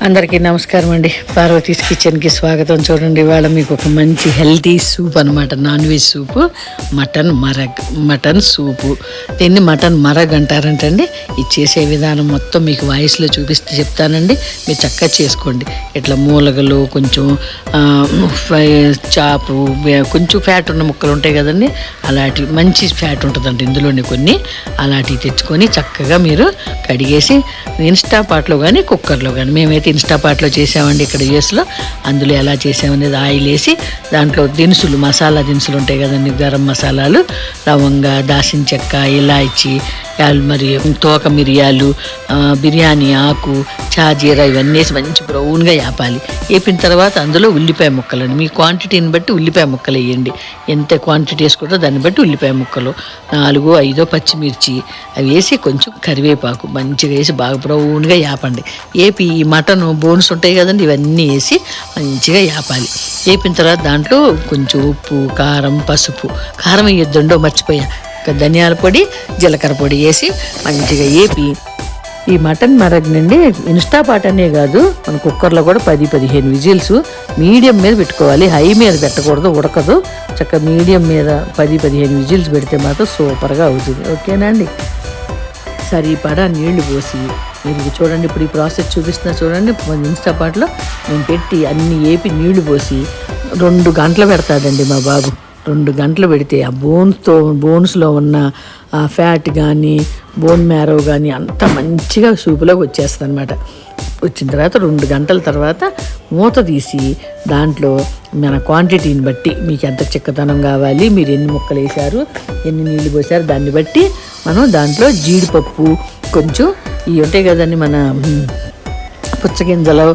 అందరికీ నమస్కారం అండి. పార్వతీస్ కిచెన్కి స్వాగతం. చూడండి, ఇవాళ మీకు ఒక మంచి హెల్తీ సూప్ అనమాట. నాన్ వెజ్ సూపు, మటన్ సూపు. దీన్ని మటన్ మరగ్ అంటారంటండి. ఇది చేసే విధానం మొత్తం మీకు వాయిస్లో చూపిస్తే చెప్తానండి. మీరు చక్కగా చేసుకోండి. ఇట్లా మూలగలు, కొంచెం చాపు, కొంచెం ఫ్యాట్ ఉన్న ముక్కలు ఉంటాయి కదండి, అలాంటి మంచి ఫ్యాట్ ఉంటుందండి ఇందులోనే కొన్ని. అలాంటివి తెచ్చుకొని చక్కగా మీరు కడిగేసి ఇన్స్టాపాట్లో కానీ కుక్కర్లో కానీ, మేమైతే ఇన్స్టాపాట్లో చేసామండి ఇక్కడ యూఎస్లో. అందులో ఎలా చేసామనేది ఆయిల్ వేసి దాంట్లో దినుసులు, మసాలా దినుసులు ఉంటాయి కదండి, గరం మసాలాలు, లవంగ, దాల్చిన చెక్క, ఇలాచి, మరి తోక మిరియాలు, బిర్యానీ ఆకు, చాజీరా ఇవన్నీ వేసి మంచి బ్రౌన్గా వేపాలి. వేపిన తర్వాత అందులో ఉల్లిపాయ ముక్కలండి, మీ క్వాంటిటీని బట్టి ఉల్లిపాయ ముక్కలు వేయండి. ఎంత క్వాంటిటీ వేసుకుంటారో దాన్ని బట్టి ఉల్లిపాయ ముక్కలు, 4-5 పచ్చిమిర్చి అవి వేసి కొంచెం కరివేపాకు మంచిగా వేసి బాగా బ్రౌన్గా వేపండి. వేపి ఈ మటన్ బోన్స్ ఉంటాయి కదండి, ఇవన్నీ వేసి మంచిగా వేపాలి. వేపిన తర్వాత దాంట్లో కొంచెం ఉప్పు, కారం, పసుపు, కారం వేయొద్దండో మర్చిపోయా, ధనియాల పొడి, జీలకర్ర పొడి వేసి మంచిగా వేపి ఈ మటన్ మరగనండి. ఇన్స్టాపాట్ అనే కాదు, మన కుక్కర్లో కూడా 10-15 విజిల్స్ మీడియం మీద పెట్టుకోవాలి. హై మీద పెట్టకూడదు, ఉడకదు. చక్కగా మీడియం మీద 10-15 విజిల్స్ పెడితే మాత్రం సూపర్గా అవుతుంది. ఓకేనా అండి? సరిపడా నీళ్లు పోసి మీరు చూడండి, ఇప్పుడు ఈ ప్రాసెస్ చూపిస్తున్నా చూడండి. ఇన్స్టాపాట్లో నేను పెట్టి అన్ని వేపి నీళ్లు పోసి 2 గంటలు పెడతాడండి మా బాబు. 2 గంటలు పెడితే ఆ బోన్స్లో ఉన్న ఆ ఫ్యాట్ కానీ, బోన్ మ్యారో కానీ అంతా మంచిగా సూపులోకి వచ్చేస్తుంది అనమాట. వచ్చిన తర్వాత 2 గంటల తర్వాత మూత తీసి దాంట్లో మన క్వాంటిటీని బట్టి, మీకు ఎంత చిక్కదనం కావాలి, మీరు ఎన్ని ముక్కలు వేసారు, ఎన్ని నీళ్ళు పోసారు, దాన్ని బట్టి మనం దాంట్లో జీడిపప్పు, కొంచెం ఇవి ఉంటాయి కదండి మన పుచ్చగింజలు,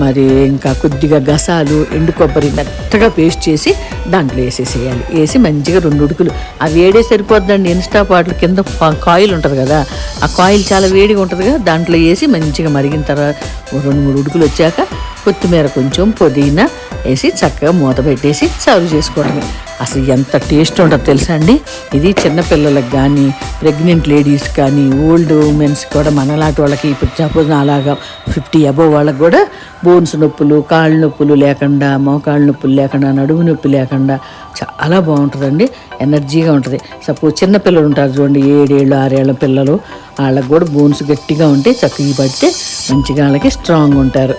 మరి ఇంకా కొద్దిగా గసాలు, ఎండు కొబ్బరి మెత్తగా పేస్ట్ చేసి దాంట్లో వేసేసేయాలి. వేసి మంచిగా 2 ఉడుకులు, ఆ వేడే సరిపోద్దండి. ఇన్స్టాపాట్లు కింద కాయిల్ ఉంటుంది కదా, ఆ కాయిల్ చాలా వేడిగా ఉంటుంది కదా, దాంట్లో వేసి మంచిగా మరిగిన తర్వాత 2-3 ఉడుకులు వచ్చాక కొత్తిమీర, కొంచెం పుదీనా వేసి చక్కగా మూత పెట్టేసి సర్వ్ చేసుకోవడమే. అసలు ఎంత టేస్ట్ ఉంటుందో తెలుసా అండి. ఇది చిన్నపిల్లలకు కానీ, ప్రెగ్నెంట్ లేడీస్ కానీ, ఓల్డ్ ఉమెన్స్ కూడా, మనలాంటి వాళ్ళకి ఇప్పుడు సపోజ్ అలాగా 50 అబోవ్ వాళ్ళకి కూడా బోన్స్ నొప్పులు, కాళ్ళ నొప్పులు లేకుండా, మోకాళ్ళ నొప్పులు లేకుండా, నడుము నొప్పి లేకుండా చాలా బాగుంటుందండి. ఎనర్జీగా ఉంటుంది. సపోజ్ చిన్నపిల్లలు ఉంటారు చూడండి, 7 ఏళ్ళు 6 ఏళ్ళ పిల్లలు, వాళ్ళకి కూడా బోన్స్ గట్టిగా ఉంటే చక్కగా పడితే మంచిగా వాళ్ళకి స్ట్రాంగ్ ఉంటారు.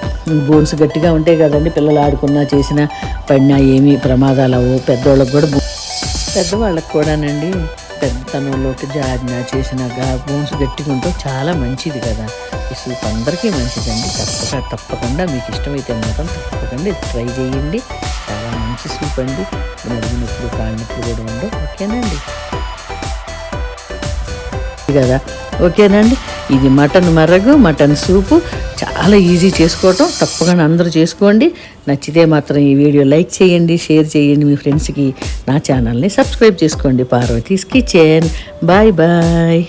బోన్స్ గట్టిగా ఉంటాయి కదండి, పిల్లలు ఆడుకున్నా చేసినా పడినా ఏమీ ప్రమాదాలు అవ్వవు. పెద్దవాళ్ళకి కూడానండి, పెద్దతనంలోకి జారినా చేసినా బోన్స్ గట్టిగా ఉంటే చాలా మంచిది కదా. ఈ సూప్ అందరికీ మంచిదండి. తప్పకుండా మీకు ఇష్టమైతే మాత్రం తప్పకుండా ట్రై చేయండి. చాలా మంచి సూప్ అండి. నడుము నొప్పులు, కాళ్ళ నొప్పులు కూడా ఉండవు. ఓకేనండి కదా? ఓకేనండి. ఇది మటన్ మరగు, మటన్ సూపు చాలా ఈజీ చేసుకోవటం. తప్పకుండా అందరూ చేసుకోండి. నచ్చితే మాత్రం ఈ వీడియో లైక్ చేయండి, షేర్ చేయండి మీ ఫ్రెండ్స్కి. నా ఛానల్ని సబ్స్క్రైబ్ చేసుకోండి. పార్వతీస్ కిచెన్. Bye bye.